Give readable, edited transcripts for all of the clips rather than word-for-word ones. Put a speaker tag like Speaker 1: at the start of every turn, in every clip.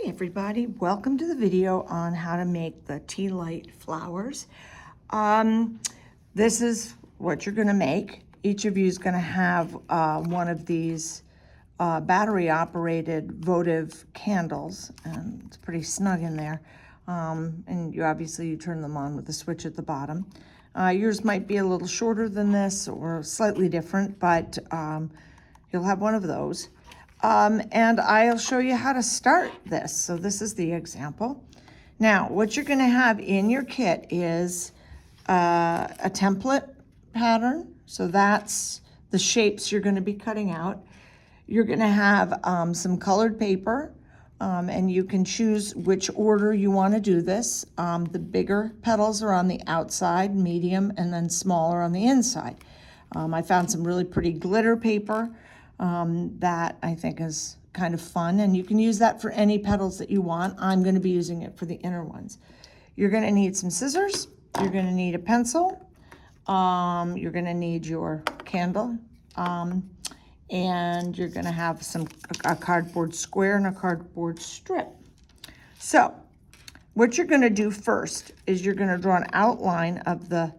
Speaker 1: Hi everybody, welcome to the video on how to make the tea light flowers. This is what you're gonna make. Each of you is gonna have one of these battery operated votive candles, and it's pretty snug in there. And you turn them on with the switch at the bottom. Yours might be a little shorter than this or slightly different, but you'll have one of those. And I'll show you how to start this. So this is the example. Now, what you're gonna have in your kit is a template pattern. So that's the shapes you're gonna be cutting out. You're gonna have some colored paper, and you can choose which order you wanna do this. The bigger petals are on the outside, medium, and then smaller on the inside. I found some really pretty glitter paper that I think is kind of fun, and you can use that for any petals that you want. I'm going to be using it for the inner ones. You're going to need some scissors, you're going to need a pencil, you're going to need your candle, and you're going to have a cardboard square and a cardboard strip. So what you're going to do first is you're going to draw an outline of the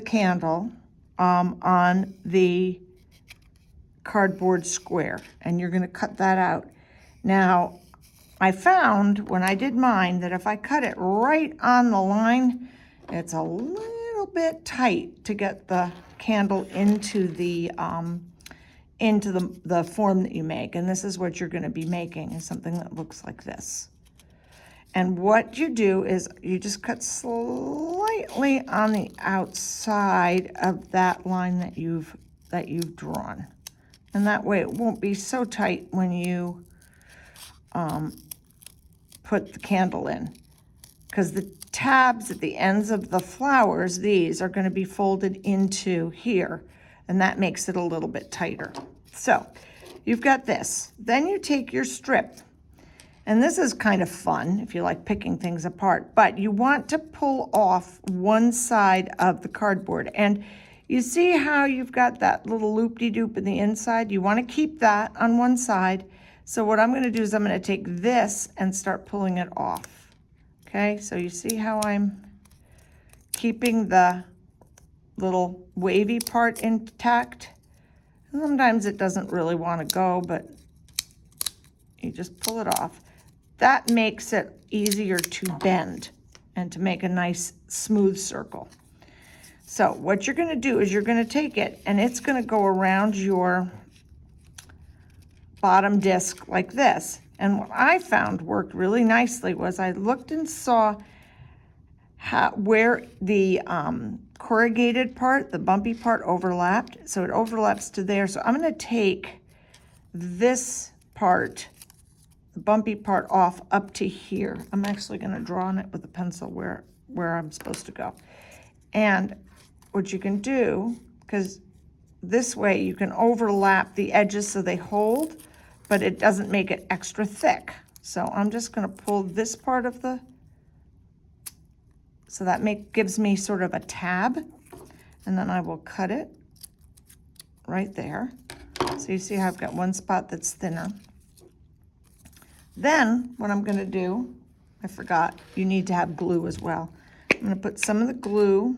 Speaker 1: candle on the cardboard square, and you're going to cut that out. Now, I found when I did mine that if I cut it right on the line, it's a little bit tight to get the candle into the form that you make. And this is what you're going to be making, is something that looks like this. And what you do is you just cut slightly on the outside of that line that you've drawn. And that way it won't be so tight when you put the candle in. Because the tabs at the ends of the flowers, these are going to be folded into here. And that makes it a little bit tighter. So you've got this. Then you take your strip. And this is kind of fun if you like picking things apart. But you want to pull off one side of the cardboard. And you see how you've got that little loop-de-doop in the inside? You want to keep that on one side. So what I'm going to do is I'm going to take this and start pulling it off. Okay, so you see how I'm keeping the little wavy part intact? And sometimes it doesn't really want to go, but you just pull it off. That makes it easier to bend and to make a nice smooth circle. So what you're going to do is you're going to take it and it's going to go around your bottom disc like this. And what I found worked really nicely was I looked and saw where the corrugated part, the bumpy part, overlapped. So it overlaps to there. So I'm going to take this part, the bumpy part, off up to here. I'm actually going to draw on it with a pencil where I'm supposed to go. And what you can do, because this way you can overlap the edges so they hold, but it doesn't make it extra thick. So I'm just going to pull this part of so that gives me sort of a tab, and then I will cut it right there. So you see how I've got one spot that's thinner. Then what I'm going to do, I forgot, you need to have glue as well. I'm going to put some of the glue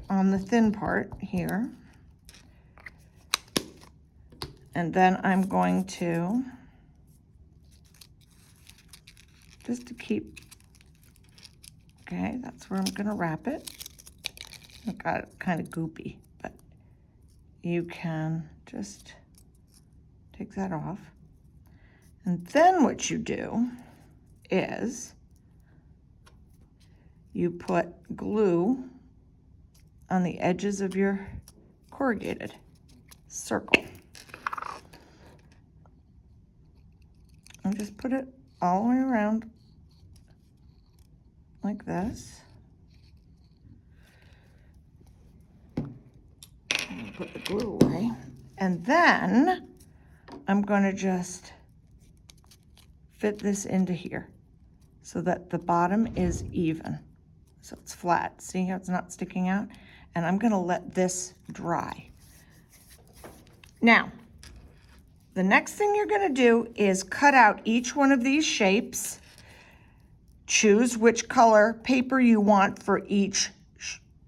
Speaker 1: on the thin part here. And then I'm going to, just to keep, okay, that's where I'm gonna wrap it. I've got it kind of goopy, but you can just take that off. And then what you do is you put glue on the edges of your corrugated circle. And just put it all the way around like this. And put the glue away. And then I'm going to just fit this into here so that the bottom is even. So it's flat. See how it's not sticking out? And I'm going to let this dry. Now, The next thing you're going to do is cut out each one of these shapes. Choose which color paper you want for each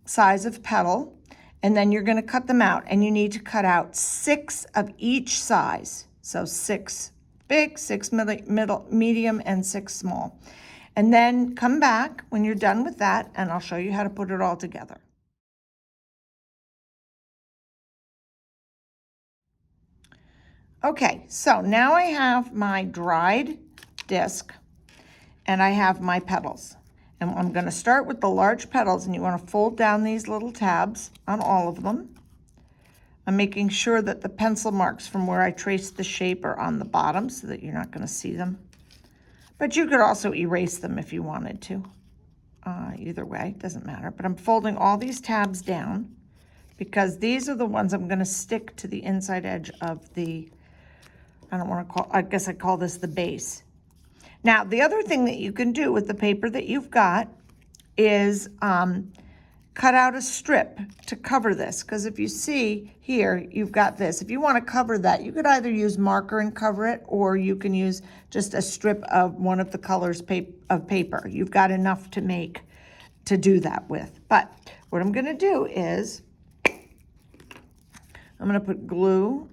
Speaker 1: size of petal, and then you're going to cut them out, and you need to cut out 6 of each size. So 6 big, 6 middle, medium, and 6 small. And then come back when you're done with that, and I'll show you how to put it all together. Okay, so now I have my dried disc and I have my petals. And I'm going to start with the large petals, and you want to fold down these little tabs on all of them. I'm making sure that the pencil marks from where I traced the shape are on the bottom so that you're not going to see them. But you could also erase them if you wanted to. Either way, doesn't matter. But I'm folding all these tabs down because these are the ones I'm going to stick to the inside edge of the, I guess I call this the base. Now, the other thing that you can do with the paper that you've got is cut out a strip to cover this, because if you see here, you've got this. If you want to cover that, you could either use marker and cover it, or you can use just a strip of one of the colors of paper. You've got enough to do that with. But what I'm going to do is I'm going to put glue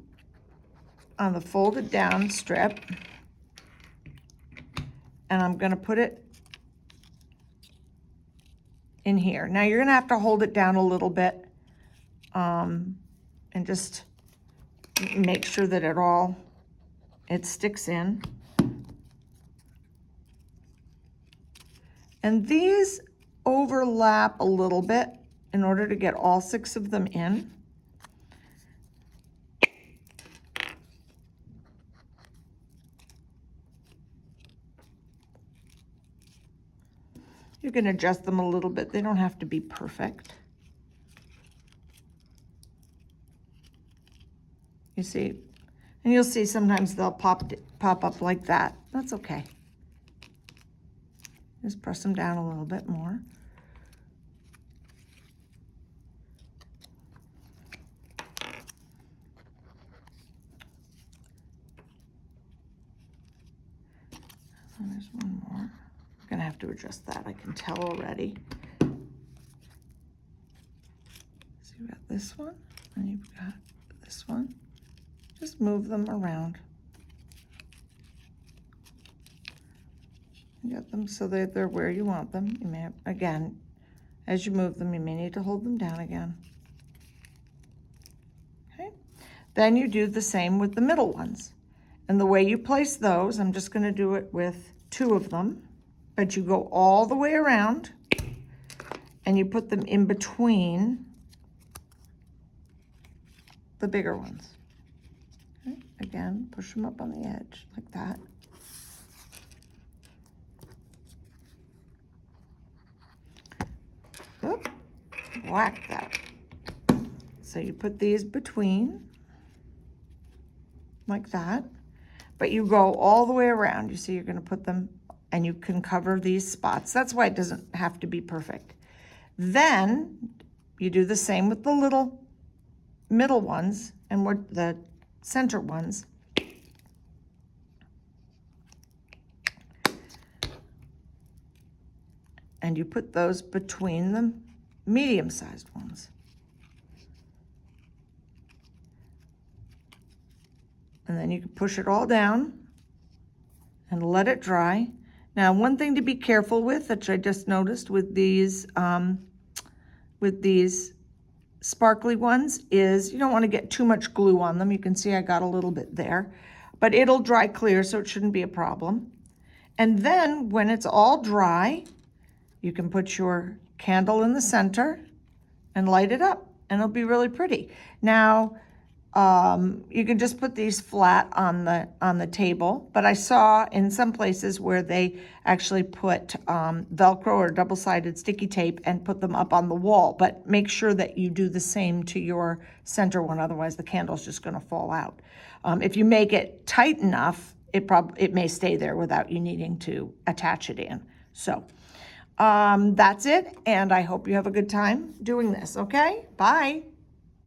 Speaker 1: on the folded down strip, and I'm going to put it in here. Now you're going to have to hold it down a little bit and just make sure that it sticks in. And these overlap a little bit in order to get all 6 of them in. You can adjust them a little bit. They don't have to be perfect. You see, and you'll see sometimes they'll pop up like that. That's okay. Just press them down a little bit more. And there's one more. I'm gonna have to adjust that, I can tell already. So you've got this one, and you've got this one. Just move them around. You got them so that they're where you want them. You may have, again, as you move them, you may need to hold them down again. Okay, then you do the same with the middle ones. And the way you place those, I'm just gonna do it with 2 of them. But you go all the way around and you put them in between the bigger ones. Okay? Again, push them up on the edge like that. Oop, whack that. So you put these between like that, but you go all the way around. You see, you're going to put them, and you can cover these spots. That's why it doesn't have to be perfect. Then you do the same with the little middle ones and the center ones. And you put those between the medium-sized ones. And then you can push it all down and let it dry. Now, one thing to be careful with, which I just noticed with these sparkly ones, is you don't want to get too much glue on them. You can see I got a little bit there, but it'll dry clear, so it shouldn't be a problem. And then when it's all dry, you can put your candle in the center and light it up, and it'll be really pretty. Now, you can just put these flat on the table, but I saw in some places where they actually put Velcro or double-sided sticky tape and put them up on the wall. But make sure that you do the same to your center one, otherwise the candle's just going to fall out. If you make it tight enough, it may stay there without you needing to attach it in. So that's it, and I hope you have a good time doing this. Okay, bye.